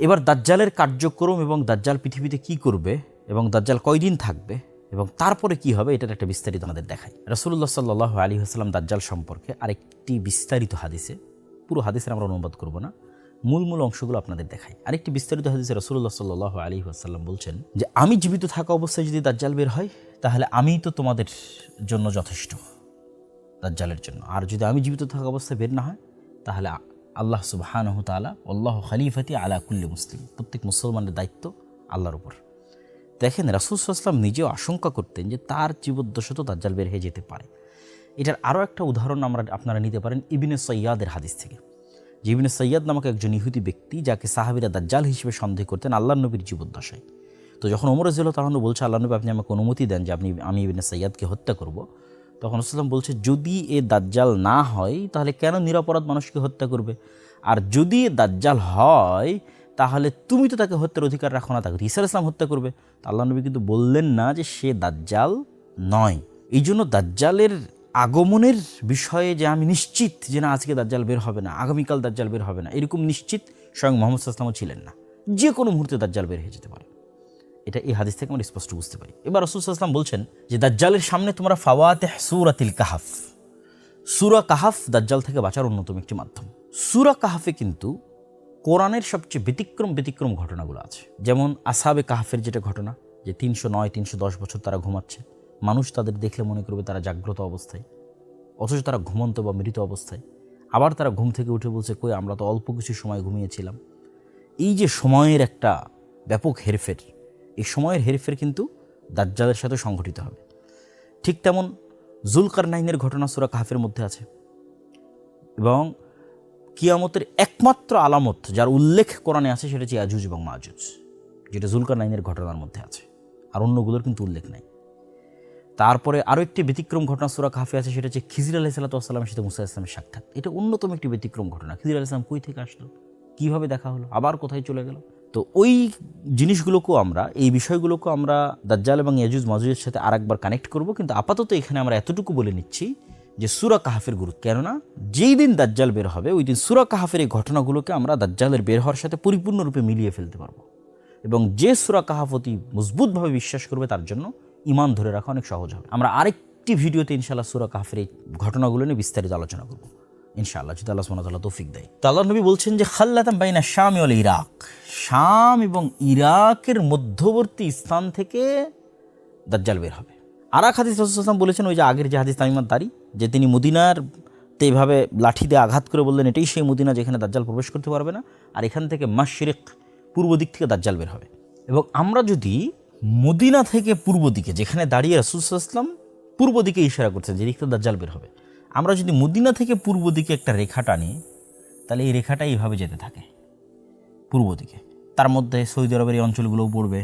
এবার দাজ্জালের কার্যক্রম এবং দাজ্জাল পৃথিবীতে কি করবে এবং দাজ্জাল কয়দিন থাকবে এবং তারপরে কি হবে, এটার একটা বিস্তারিত আমাদের দেখায়। রাসূলুল্লাহ সাল্লাল্লাহু আলাইহি ওয়াসাল্লাম দাজ্জাল সম্পর্কে আরেকটি বিস্তারিত হাদিসে, পুরো হাদিসের আমরা অনুবাদ করব না, মূল অংশগুলো আপনাদের দেখাই। আরেকটি বিস্তারিত হাদিসে রাসূলুল্লাহ সাল্লাল্লাহু আলাইহি ওয়াসাল্লাম বলছেন যে আমি জীবিত থাকা অবস্থায় যদি দাজ্জাল বের হয় তাহলে আমিই তো তোমাদের জন্য যথেষ্ট দাজ্জালের জন্য, আর যদি আমি জীবিত থাকা অবস্থায় বের না হয় তাহলে আল্লাহ সুবহানাহু ওয়া তাআলা আল্লাহু খলিফাতি আলা কুল্লি মুসলিম, প্রত্যেক মুসলমানের দায়িত্ব আল্লাহর উপর। দেখেন রাসূল সাল্লাল্লাহু আলাইহি ওয়াসাল্লাম নিজেও আশঙ্কা করতেন যে তার জীবদ্দশাতেও দাজ্জাল বের হয়ে যেতে পারে। এটার আরও একটা উদাহরণ আপনারা নিতে পারেন ইবনে সৈয়াদের হাদিস থেকে। যে ইবনে সৈয়াদ নামক একজন ইহুদি ব্যক্তি, যাকে সাহাবীরা দাজ্জাল হিসেবে সন্দেহ করতেন আল্লাহর নবীর জীবদ্দশায়। তো যখন ওমর রাদিয়াল্লাহু তাআলা বলছে আল্লাহ নবী আপনি আমাকে অনুমতি দেন যে আমি ইবনে সৈয়াদকে হত্যা করব, তখন রাসূল সাল্লাল্লাহু আলাইহি ওয়াসাল্লাম বলছে যদি এ দাজ্জাল না হয় তাহলে কেন নিরপরাধ মানুষকে হত্যা করবে, আর যদি এ দাজ্জাল হয় তাহলে তুমি তো তাকে হত্যার অধিকার রাখো না, তাকে ঈসা আলাইহিস সালাম হত্যা করবে। আল্লাহ নবী কিন্তু বললেন না যে সে দাজ্জাল নয়। এই জন্য দাজ্জালের আগমনের বিষয়ে যে আমি নিশ্চিত যে না আজকে দাজ্জাল বের হবে না, আগামীকাল দাজ্জাল বের হবে না, এরকম নিশ্চিত স্বয়ং মুহাম্মদ সাল্লাল্লাহু আলাইহি ওয়াসাল্লামও ছিলেন না। যে কোনো মুহূর্তে দাজ্জাল বের হয়ে যেতে পারে, এটা এই হাদিস থেকে আমরা স্পষ্ট বুঝতে পারি। এবার রাসূল সাল্লাল্লাহু আলাইহি ওয়াসাল্লাম বলছেন যে দাজ্জালের সামনে তোমরা ফাওয়াতিহ সূরাতিল কাহাফ, সূরা কাহাফ দাজ্জাল থেকে বাঁচার অন্যতম একটি মাধ্যম। সূরা কাহাফে কিন্তু কোরআনের সবচেয়ে ব্যতিক্রম ঘটনাগুলো আছে। যেমন আসহাবে কাহাফের যেটা ঘটনা, যে 309-310 বছর তারা ঘুমাচ্ছে, মানুষ তাদের দেখলে মনে করবে তারা জাগ্রত অবস্থায়, অথচ তারা ঘুমন্ত বা মৃত অবস্থায়। আবার তারা ঘুম থেকে উঠে বলছে কই আমরা তো অল্প কিছু সময় ঘুমিয়েছিলাম। এই যে সময়ের একটা ব্যাপক হেরফের, এই সময়ের হেরফের কিন্তু দাজ্জালের সাথে সংঘটিত হবে। ঠিক তেমন যুলকারনাইনের ঘটনা সূরা কাহাফের মধ্যে আছে, এবং কিয়ামতের একমাত্র আলামত যার উল্লেখ কোরআনে আছে সেটা হচ্ছে ইয়াজুজ এবং মাজুজ, যেটা যুলকারনাইনের ঘটনার মধ্যে আছে, আর অন্যগুলোর কিন্তু উল্লেখ নাই। তারপরে আরও একটি ব্যতিক্রম ঘটনা সূরা কাহাফে আছে, সেটা হচ্ছে খিজির আলাইহিস সালামের সাথে মুসা আলাইহিস সালামের সাক্ষাৎ। এটা অন্যতম একটি ব্যতিক্রম ঘটনা। খিজির আলাইহিস সালাম কই থেকে আসলো, কীভাবে দেখা হলো, আবার কোথায় চলে গেল। তো ওই জিনিসগুলোকেও আমরা, এই বিষয়গুলোকেও আমরা দাজ্জাল এবং ইয়াজুজ মাজুজের সাথে আরেকবার কানেক্ট করব। কিন্তু আপাতত এখানে আমরা এতটুকু বলে নিচ্ছি যে সূরা কাহাফের গুরুত্ব, কেননা যেই দিন দাজ্জাল বের হবে ওই দিন সূরা কাহাফের এই ঘটনাগুলোকে আমরা দাজ্জালের বের হওয়ার সাথে পরিপূর্ণরূপে মিলিয়ে ফেলতে পারবো, এবং যে সূরা কাহাফ অতি মজবুতভাবে বিশ্বাস করবে তার জন্য ঈমান ধরে রাখা অনেক সহজ হবে। আমরা আরেকটি ভিডিওতে ইনশাআল্লাহ সূরা কাহাফের এই ঘটনাগুলো নিয়ে বিস্তারিত আলোচনা করব ইনশাআল্লাহ, যদি আল্লাহ সুবহানাহু ওয়া তাআলা তৌফিক দেয়। তো আল্লাহর নবী বলছেন যে খাল্লাতাম বাইনা শাম ওয়াল ইরাক, শাম এবং ইরাকের মধ্যবর্তী স্থান থেকে দাজ্জাল বের হবে। আর এক হাদিস রাসূল সাল্লাল্লাহু আলাইহি ওয়াসাল্লাম বলেছেন, ওই যে আগের যে হাদিস তামিমাত দারি, যে তিনি মদিনার এইভাবে লাঠি দিয়ে আঘাত করে বললেন এটাই সেই মদিনা যেখানে দাজ্জাল প্রবেশ করতে পারবে না, আর এখান থেকে মাশরিক পূর্ব দিক থেকে দাজ্জাল বের হবে। এবং আমরা যদি মদিনা থেকে পূর্ব দিকে, যেখানে দাঁড়িয়ে রাসূল সাল্লাল্লাহু আলাইহি ওয়াসাল্লাম পূর্ব দিকে ইশারা করছেন যে দিক থেকে দাজ্জাল বের হবে, আমরা যদি মদিনা থেকে পূর্ব দিকে একটা রেখা টানি, তাহলে এই রেখাটা এইভাবে যেতে থাকে পূর্ব দিকে। তার মধ্যে সৌদি আরবের এই অঞ্চলগুলোও পড়বে,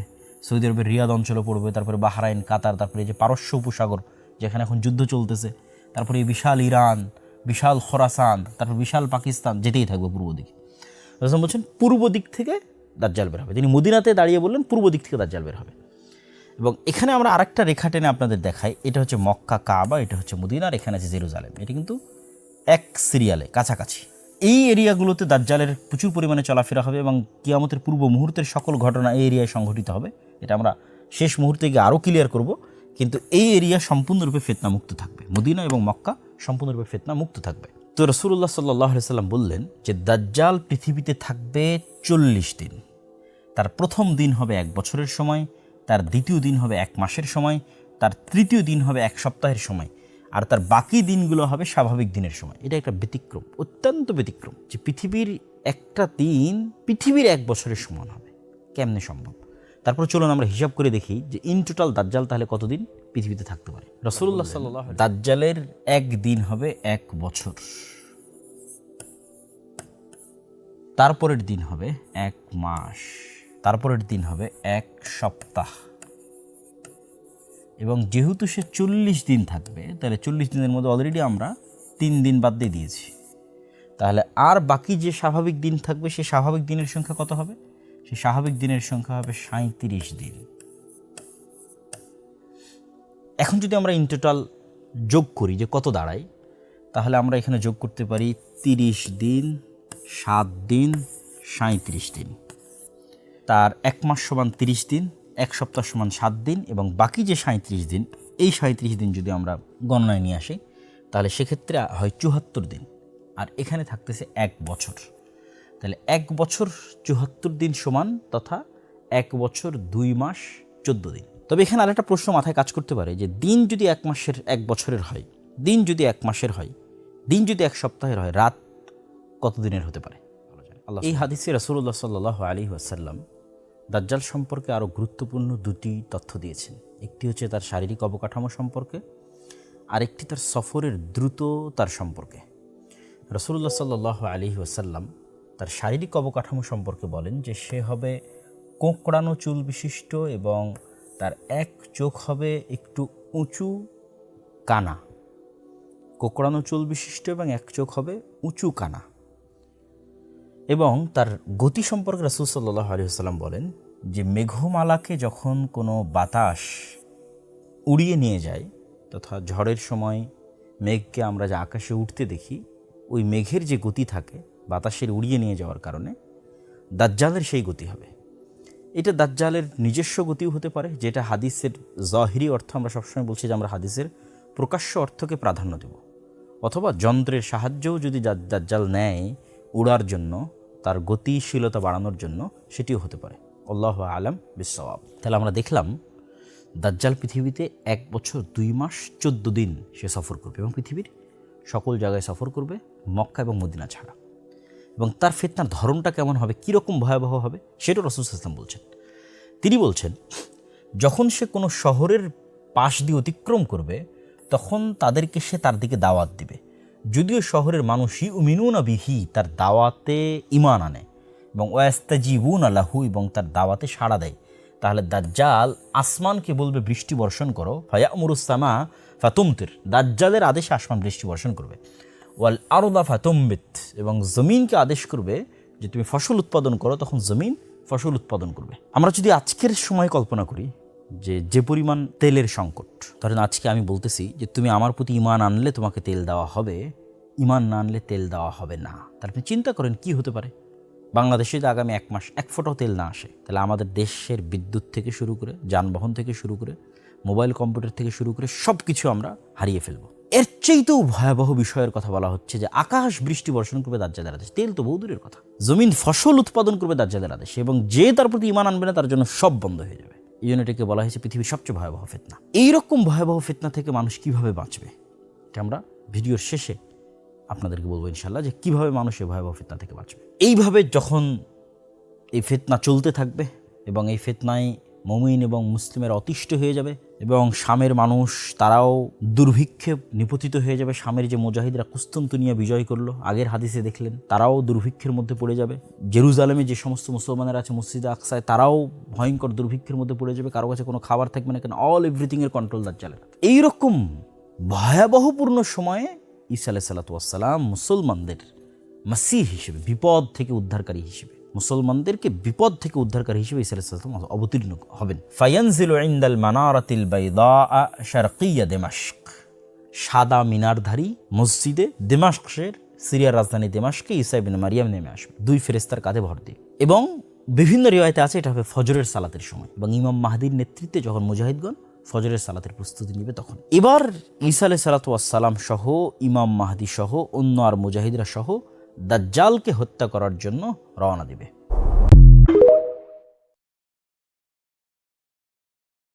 সৌদি আরবের রিয়াদ অঞ্চলও পড়বে, তারপরে বাহরাইন, কাতার, তারপরে এই যে পারস্য উপসাগর যেখানে এখন যুদ্ধ চলতেছে, তারপরে এই বিশাল ইরান, বিশাল খোরাসান, তারপর বিশাল পাকিস্তান, যেতেই থাকবে পূর্ব দিকে। রাসূল বলছেন পূর্ব দিক থেকে দাজ্জাল বের হবে। তিনি মদিনাতে দাঁড়িয়ে বললেন পূর্ব দিক থেকে দাজ্জাল বের হবে। এবং এখানে আমরা আরেকটা রেখা টেনে আপনাদের দেখাই, এটা হচ্ছে মক্কা কাবা, এটা হচ্ছে মদিনা, আর এখানে আছে জেরুজালেম। এটা কিন্তু এক সিরিয়ালে কাছাকাছি। এই এরিয়াগুলোতে দাজ্জালের প্রচুর পরিমাণে চলাফেরা হবে এবং কিয়ামতের পূর্ব মুহূর্তের সকল ঘটনা এই এরিয়ায় সংঘটিত হবে। এটা আমরা শেষ মুহূর্তে গিয়ে আরও ক্লিয়ার করব, কিন্তু এই এরিয়া সম্পূর্ণরূপে ফিতনা মুক্ত থাকবে। মদিনা এবং মক্কা সম্পূর্ণরূপে ফিতনা মুক্ত থাকবে। তো রাসূলুল্লাহ সাল্লাল্লাহু আলাইহি ওয়াসাল্লাম বললেন যে দাজ্জাল পৃথিবীতে থাকবে 40 দিন। তার প্রথম দিন হবে 1 বছরের সময়, তার দ্বিতীয় দিন হবে 1 মাসের সময়, তার তৃতীয় দিন হবে 1 সপ্তাহের সময়, আর তার বাকি দিনগুলো হবে স্বাভাবিক দিনের সময়। এটা একটা ব্যতিক্রম, অত্যন্ত ব্যতিক্রম, যে পৃথিবীর একটা দিন পৃথিবীর 1 বছরের সমান হবে। কেমনে সম্ভব? তারপর চলুন আমরা হিসাব করে দেখি যে ইন টোটাল দাজ্জাল তাহলে কতদিন পৃথিবীতে থাকতে পারে। রাসূলুল্লাহ সাল্লাল্লাহু আলাইহি ওয়াসাল্লাম দাজ্জালের 1 দিন হবে 1 বছর, তারপরের দিন হবে 1 মাস, তারপরের দিন হবে 1 সপ্তাহ, এবং যেহেতু সে 40 দিন থাকবে তাহলে 40 দিনের মধ্যে অলরেডি আমরা 3 দিন বাদ দিয়ে দিয়েছি। তাহলে আর বাকি যে স্বাভাবিক দিন থাকবে সে স্বাভাবিক দিনের সংখ্যা কত হবে? সে স্বাভাবিক দিনের সংখ্যা হবে 37 দিন। এখন যদি আমরা ইন টোটাল যোগ করি যে কত দাঁড়ায়, তাহলে আমরা এখানে যোগ করতে পারি 30 দিন, 7 দিন, 37 দিন। তার 1 মাস সমান 30 দিন, 1 সপ্তাহ সমান 7 দিন এবং বাকি যে 37 দিন, এই 37 দিন যদি আমরা গণনায় নিয়ে আসি তাহলে সেক্ষেত্রে হয় 74 দিন, আর এখানে থাকতেছে 1 বছর। তাহলে 1 বছর 74 দিন সমান তথা 1 বছর 2 মাস 14 দিন। তবে এখানে আরেকটা প্রশ্ন মাথায় কাজ করতে পারে যে দিন যদি 1 মাসের 1 বছরের হয়, দিন যদি 1 মাসের হয়, দিন যদি 1 সপ্তাহের হয়, রাত কত দিনের হতে পারে? এই হাদিসে রাসূলুল্লাহ সাল্লাল্লাহু আলাইহি ওয়াসাল্লাম দাজ্জাল সম্পর্কে আরও গুরুত্বপূর্ণ 2টি তথ্য দিয়েছেন। একটি হচ্ছে তার শারীরিক অবকাঠামো সম্পর্কে, আরেকটি তার সফরের দ্রুততার সম্পর্কে। রাসূলুল্লাহ সাল্লাল্লাহু আলাইহি ওয়াসাল্লাম তার শারীরিক অবকাঠামো সম্পর্কে বলেন যে সে হবে কোঁকড়ানো চুল বিশিষ্ট এবং তার এক চোখ হবে একটু উঁচু কানা। কোঁকড়ানো চুল বিশিষ্ট এবং এক চোখ হবে উঁচু কানা। এবং তার গতি সম্পর্কে রাসূল সাল্লাল্লাহু আলাইহি ওয়াসাল্লাম বলেন যে মেঘমালাকে যখন কোনো বাতাস উড়িয়ে নিয়ে যায়, তথা ঝড়ের সময় মেঘকে আমরা যে আকাশে উঠতে দেখি, ওই মেঘের যে গতি থাকে বাতাসের উড়িয়ে নিয়ে যাওয়ার কারণে দাজ্জালের সেই গতি হবে। এটা দাজ্জালের নিজস্ব গতিও হতে পারে, যেটা হাদিসের জাহিরি অর্থ, আমরা সবসময় বলছি যে আমরা হাদিসের প্রকাশ্য অর্থকে প্রাধান্য দেব, অথবা যন্ত্রের সাহায্যও যদি দাজ্জাল নেয় উড়ার জন্য, তার গতিশীলতা বাড়ানোর জন্য, সেটিও হতে পারে। আল্লাহু আ'লাম বিস-সাওয়াব। তাহলে আমরা দেখলাম দাজ্জাল পৃথিবীতে 1 বছর 2 মাস 14 দিন সে সফর করবে এবং পৃথিবীর সকল জায়গায় সফর করবে মক্কা এবং মদিনা ছাড়া। এবং তার ফিতনার ধরনটা কেমন হবে, কীরকম ভয়াবহ হবে, সেটাও রাসূল সাল্লাল্লাহু আলাইহি ওয়াসাল্লাম বলছেন। তিনি বলছেন যখন সে কোনো শহরের পাশ দিয়ে অতিক্রম করবে তখন তাদেরকে সে তার দিকে দাওয়াত দিবে, যদিও শহরের মানুষই ইউমিনুনা বিহি, তার দাওয়াতে ঈমান আনে, এবং ওয়াস্তাজিবুনা লাহু, এবং তার দাওয়াতে সাড়া দেয়। তাহলে দাজ্জাল আসমানকে বলবে বৃষ্টি বর্ষণ করো, ফায়ামুরুস সামা ফাতুমতির, দাজ্জালের আদেশে আসমান বৃষ্টি বর্ষণ করবে। ওয়াল আরদা ফাতুমবিত, এবং জমিনকে আদেশ করবে যে তুমি ফসল উৎপাদন করো, তখন জমিন ফসল উৎপাদন করবে। আমরা যদি আজকের সময় কল্পনা করি যে পরিমাণ তেলের সংকট, ধরেন আজকে আমি বলতেছি যে তুমি আমার প্রতি ঈমান আনলে তোমাকে তেল দেওয়া হবে, ঈমান না আনলে তেল দেওয়া হবে না। তাহলে আপনি চিন্তা করেন কি হতে পারে। বাংলাদেশে যদি আগামী 1 মাস 1 ফোঁটাও তেল না আসে, তাহলে আমাদের দেশের বিদ্যুৎ থেকে শুরু করে, যানবাহন থেকে শুরু করে, মোবাইল কম্পিউটার থেকে শুরু করে সব কিছু আমরা হারিয়ে ফেলবো। এর চেয়েও ভয়াবহ বিষয়ের কথা বলা হচ্ছে যে আকাশ বৃষ্টি বর্ষণ করবে দাজ্জালের আদেশ, তেল তো বহু দূরের কথা, জমিন ফসল উৎপাদন করবে দাজ্জালের আদেশ, এবং যে তার প্রতি ঈমান আনবে না তার জন্য সব বন্ধ হয়ে যাবে। এই জন্য এটাকে বলা হয়েছে পৃথিবীর সবচেয়ে ভয়াবহ ফিতনা। এইরকম ভয়াবহ ফিতনা থেকে মানুষ কিভাবে বাঁচবে, এটা আমরা ভিডিওর শেষে আপনাদেরকে বলবো ইনশাল্লাহ, যে কীভাবে মানুষ এই ভয়াবহ ফিতনা থেকে বাঁচবে। এইভাবে যখন এই ফিতনা চলতে থাকবে এবং এই ফিতনায় মুমিন এবং মুসলিমের অতিষ্ঠ হয়ে যাবে, এবং শামের মানুষ তারাও দুর্ভিক্ষে নিপতিত হয়ে যাবে। শামের যে মুজাহিদরা কুস্তুনতুনিয়া বিজয় করলো, আগের হাদিসে দেখলেন, তারাও দুর্ভিক্ষের মধ্যে পড়ে যাবে। জেরুজালেমে যে সমস্ত মুসলমানেরা আছে মসজিদে আকসায়, তারাও ভয়ঙ্কর দুর্ভিক্ষের মধ্যে পড়ে যাবে, কারো কাছে কোনো খাবার থাকবে না, কেন অল এভরিথিংয়ের কন্ট্রোল দাজ্জালের। এইরকম ভয়াবহপূর্ণ সময়ে ঈসা আলাইহিস সালাতু ওয়াস সালাম মুসলমানদের মাসীহ হিসেবে, বিপদ থেকে উদ্ধারকারী হিসেবে, মুসলমানদেরকে বিপদ থেকে উদ্ধারকারী হিসেবে ঈসা আলাইহিস সালাম অবতীর্ণ হবেন। ফায়ানজিলু ইনদাল মানারাতিল বাইদা শারকিয়া দিমাশক, সাদা মিনারধারী মসজিদে দিমাশকের, সিরিয়ার রাজধানী দিমাশকে ঈসা ইবনে মারিয়াম নেমে আসবে 2 ফেরেশতার কাঁধে ভর দিয়ে। এবং বিভিন্ন রিওয়ায়াতে আছে এটা হবে ফজরের সালাতের সময়, এবং ইমাম মাহদির নেতৃত্বে যখন মুজাহিদগণ ফজরের সালাতের প্রস্তুতি নেবে তখন। এবার ঈসা আলাইহিস সালাতু ওয়াস সালাম সহ ইমাম মাহদি সহ অন্য আর মুজাহিদরা সহ দাজ্জালকে হত্যা করার জন্য রওনা দিবে।